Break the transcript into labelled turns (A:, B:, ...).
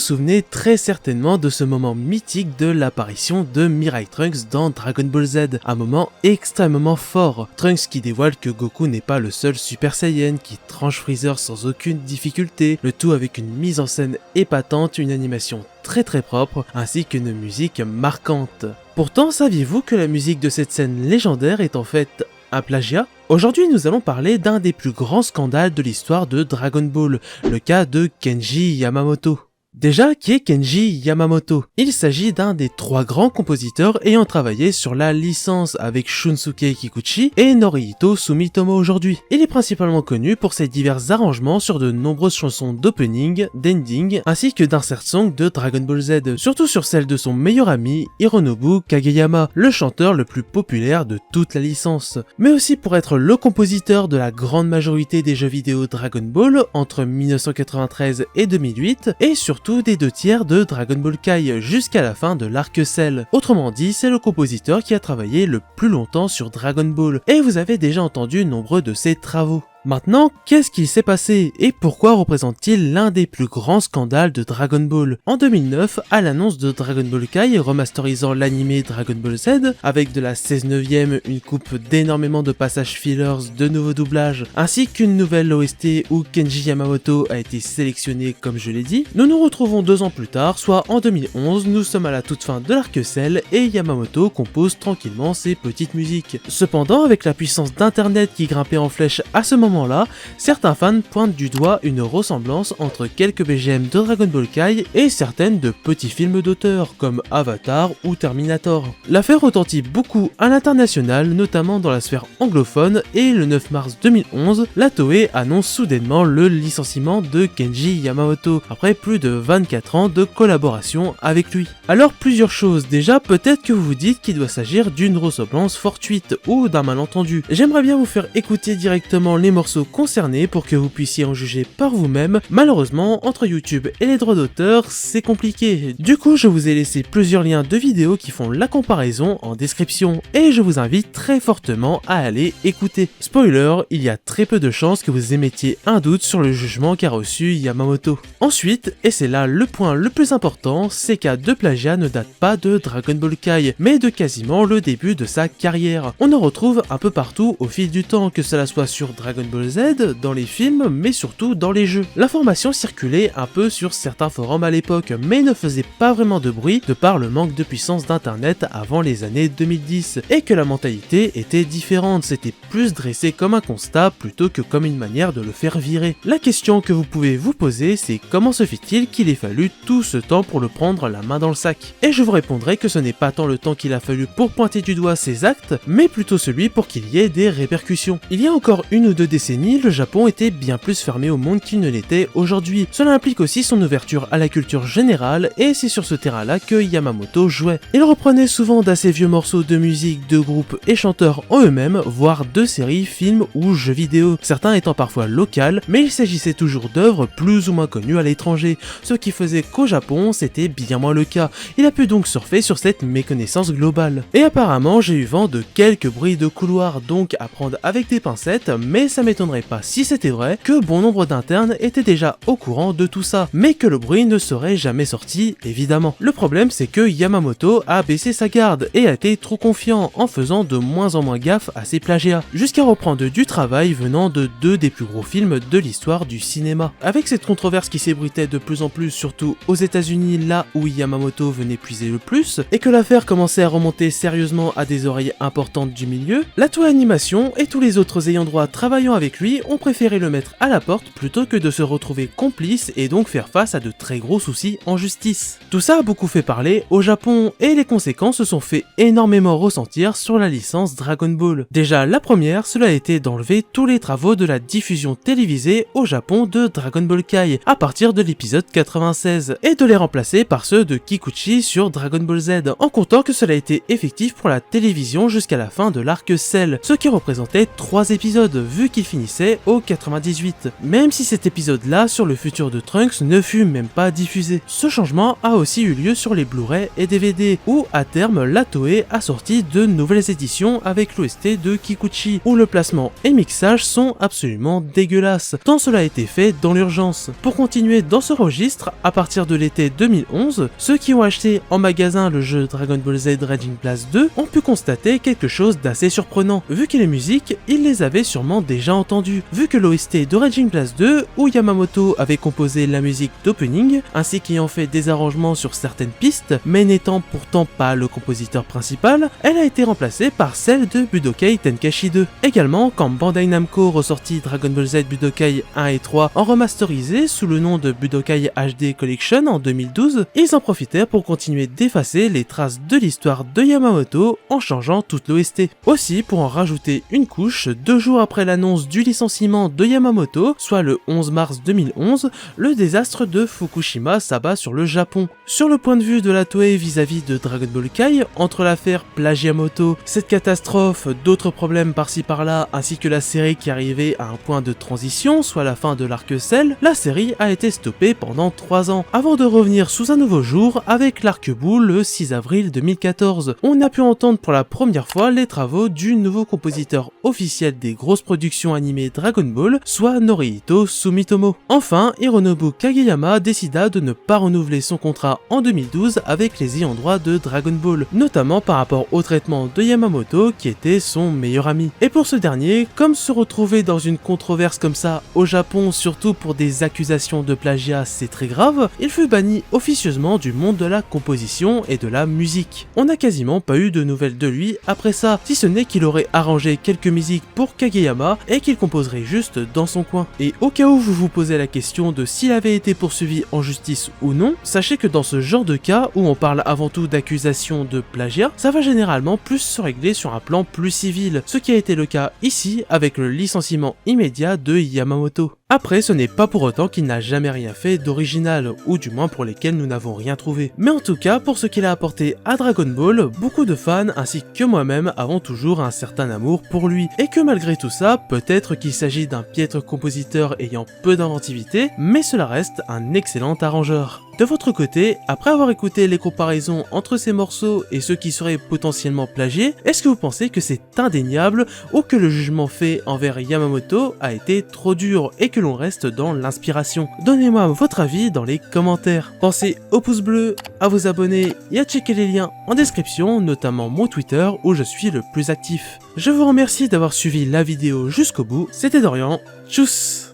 A: souvenez très certainement de ce moment mythique de l'apparition de Mirai Trunks dans Dragon Ball Z, un moment extrêmement fort. Trunks qui dévoile que Goku n'est pas le seul Super Saiyan, qui tranche Freezer sans aucune difficulté, le tout avec une mise en scène épatante, une animation très propre, ainsi qu'une musique marquante. Pourtant, saviez-vous que la musique de cette scène légendaire est en fait un plagiat? Aujourd'hui, nous allons parler d'un des plus grands scandales de l'histoire de Dragon Ball, le cas de Kenji Yamamoto. Déjà, qui est Kenji Yamamoto? Il s'agit d'un des 3 grands compositeurs ayant travaillé sur la licence avec Shunsuke Kikuchi et Norihito Sumitomo aujourd'hui. Il est principalement connu pour ses divers arrangements sur de nombreuses chansons d'opening, d'ending, ainsi que d'insert song de Dragon Ball Z, surtout sur celle de son meilleur ami Hironobu Kageyama, le chanteur le plus populaire de toute la licence. Mais aussi pour être le compositeur de la grande majorité des jeux vidéo Dragon Ball entre 1993 et 2008, et surtout des 2 tiers de Dragon Ball Kai jusqu'à la fin de l'arc Cell. Autrement dit, c'est le compositeur qui a travaillé le plus longtemps sur Dragon Ball, et vous avez déjà entendu nombreux de ses travaux. Maintenant, qu'est-ce qui s'est passé et pourquoi représente-t-il l'un des plus grands scandales de Dragon Ball? En 2009, à l'annonce de Dragon Ball Kai remasterisant l'animé Dragon Ball Z, avec de la 16/9ème, une coupe d'énormément de passages fillers, de nouveaux doublages, ainsi qu'une nouvelle OST où Kenji Yamamoto a été sélectionné comme je l'ai dit, nous nous retrouvons 2 ans plus tard, soit en 2011, nous sommes à la toute fin de l'arc Cell et Yamamoto compose tranquillement ses petites musiques. Cependant, avec la puissance d'internet qui grimpait en flèche à ce moment là, certains fans pointent du doigt une ressemblance entre quelques BGM de Dragon Ball Kai et certaines de petits films d'auteur comme Avatar ou Terminator. L'affaire retentit beaucoup à l'international, notamment dans la sphère anglophone, et le 9 mars 2011, la Toei annonce soudainement le licenciement de Kenji Yamamoto, après plus de 24 ans de collaboration avec lui. Alors plusieurs choses, déjà peut-être que vous vous dites qu'il doit s'agir d'une ressemblance fortuite ou d'un malentendu. J'aimerais bien vous faire écouter directement les morceaux concernés pour que vous puissiez en juger par vous-même. Malheureusement, entre YouTube et les droits d'auteur, c'est compliqué. Du coup, je vous ai laissé plusieurs liens de vidéos qui font la comparaison en description et je vous invite très fortement à aller écouter. Spoiler, il y a très peu de chances que vous émettiez un doute sur le jugement qu'a reçu Yamamoto. Ensuite, et c'est là le point le plus important, ces cas de plagiat ne datent pas de Dragon Ball Kai, mais de quasiment le début de sa carrière. On en retrouve un peu partout au fil du temps, que cela soit sur Dragon Ball Z, dans les films, mais surtout dans les jeux. L'information circulait un peu sur certains forums à l'époque, mais ne faisait pas vraiment de bruit de par le manque de puissance d'internet avant les années 2010, et que la mentalité était différente, c'était plus dressé comme un constat plutôt que comme une manière de le faire virer. La question que vous pouvez vous poser, c'est comment se fait-il qu'il ait fallu tout ce temps pour le prendre la main dans le sac? Et je vous répondrai que ce n'est pas tant le temps qu'il a fallu pour pointer du doigt ses actes, mais plutôt celui pour qu'il y ait des répercussions. Il y a encore 1 ou 2 décennies, le Japon était bien plus fermé au monde qu'il ne l'était aujourd'hui. Cela implique aussi son ouverture à la culture générale, et c'est sur ce terrain-là que Yamamoto jouait. Il reprenait souvent d'assez vieux morceaux de musique de groupes et chanteurs en eux-mêmes, voire de séries, films ou jeux vidéo, certains étant parfois locales, mais il s'agissait toujours d'œuvres plus ou moins connues à l'étranger, ce qui faisait qu'au Japon, c'était bien moins le cas. Il a pu donc surfer sur cette méconnaissance globale. Et apparemment, j'ai eu vent de quelques bruits de couloir, donc à prendre avec des pincettes, mais ça m'étonnerait pas si c'était vrai que bon nombre d'internes étaient déjà au courant de tout ça, mais que le bruit ne serait jamais sorti, évidemment. Le problème, c'est que Yamamoto a baissé sa garde et a été trop confiant en faisant de moins en moins gaffe à ses plagiats, jusqu'à reprendre du travail venant de 2 des plus gros films de l'histoire du cinéma. Avec cette controverse qui s'ébruitait de plus en plus, surtout aux États-Unis, là où Yamamoto venait puiser le plus, et que l'affaire commençait à remonter sérieusement à des oreilles importantes du milieu, la Toei Animation et tous les autres ayants droit travaillant avec lui ont préféré le mettre à la porte plutôt que de se retrouver complice et donc faire face à de très gros soucis en justice. Tout ça a beaucoup fait parler au Japon et les conséquences se sont fait énormément ressentir sur la licence Dragon Ball. Déjà la première, cela a été d'enlever tous les travaux de la diffusion télévisée au Japon de Dragon Ball Kai à partir de l'épisode 96 et de les remplacer par ceux de Kikuchi sur Dragon Ball Z, en comptant que cela a été effectif pour la télévision jusqu'à la fin de l'arc Cell, ce qui représentait 3 épisodes vu qu'il finissait au 98, même si cet épisode-là sur le futur de Trunks ne fut même pas diffusé. Ce changement a aussi eu lieu sur les Blu-ray et DVD, où à terme la Toei a sorti de nouvelles éditions avec l'OST de Kikuchi, où le placement et mixage sont absolument dégueulasses, tant cela a été fait dans l'urgence. Pour continuer dans ce registre, à partir de l'été 2011, ceux qui ont acheté en magasin le jeu Dragon Ball Z Raging Blast 2 ont pu constater quelque chose d'assez surprenant, vu que les musiques, ils les avaient sûrement déjà entendues, vu que l'OST de Raging Blast 2, où Yamamoto avait composé la musique d'opening, ainsi qu'ayant fait des arrangements sur certaines pistes, mais n'étant pourtant pas le compositeur principal, elle a été remplacée par celle de Budokai Tenkaichi 2. Également, quand Bandai Namco ressortit Dragon Ball Z Budokai 1 et 3 en remasterisé sous le nom de Budokai HD Collection en 2012, ils en profitèrent pour continuer d'effacer les traces de l'histoire de Yamamoto en changeant toute l'OST. Aussi, pour en rajouter une couche, 2 jours après l'annonce du licenciement de Yamamoto, soit le 11 mars 2011, le désastre de Fukushima s'abat sur le Japon. Sur le point de vue de la Toei vis-à-vis de Dragon Ball Kai, entre l'affaire Plagiamoto, cette catastrophe, d'autres problèmes par-ci par-là, ainsi que la série qui arrivait à un point de transition, soit la fin de l'arc Cell, la série a été stoppée pendant 3 ans, avant de revenir sous un nouveau jour avec l'arc Buu le 6 avril 2014. On a pu entendre pour la première fois les travaux du nouveau compositeur officiel des grosses productions animées Dragon Ball, soit Norihito Sumitomo. Enfin, Hironobu Kageyama décida de ne pas renouveler son contrat en 2012 avec les ayants droit de Dragon Ball, notamment par rapport au traitement de Yamamoto qui était son meilleur ami. Et pour ce dernier, comme se retrouver dans une controverse comme ça au Japon, surtout pour des accusations de plagiat, c'est très grave, il fut banni officieusement du monde de la composition et de la musique. On n'a quasiment pas eu de nouvelles de lui après ça, si ce n'est qu'il aurait arrangé quelques musiques pour Kageyama et qu'il composerait juste dans son coin. Et au cas où vous vous posez la question de s'il avait été poursuivi en justice ou non, sachez que dans ce genre de cas où on parle avant tout d'accusations de plagiat, ça va généralement plus se régler sur un plan plus civil, ce qui a été le cas ici avec le licenciement immédiat de Yamamoto. Après, ce n'est pas pour autant qu'il n'a jamais rien fait d'original, ou du moins pour lesquels nous n'avons rien trouvé. Mais en tout cas, pour ce qu'il a apporté à Dragon Ball, beaucoup de fans ainsi que moi-même avons toujours un certain amour pour lui, et que malgré tout ça, peut-être qu'il s'agit d'un piètre compositeur ayant peu d'inventivité, mais cela reste un excellent arrangeur. De votre côté, après avoir écouté les comparaisons entre ces morceaux et ceux qui seraient potentiellement plagiés, est-ce que vous pensez que c'est indéniable ou que le jugement fait envers Yamamoto a été trop dur et que l'on reste dans l'inspiration? Donnez-moi votre avis dans les commentaires. Pensez au pouce bleu, à vous abonner et à checker les liens en description, notamment mon Twitter où je suis le plus actif. Je vous remercie d'avoir suivi la vidéo jusqu'au bout, c'était Dorian, tchuss!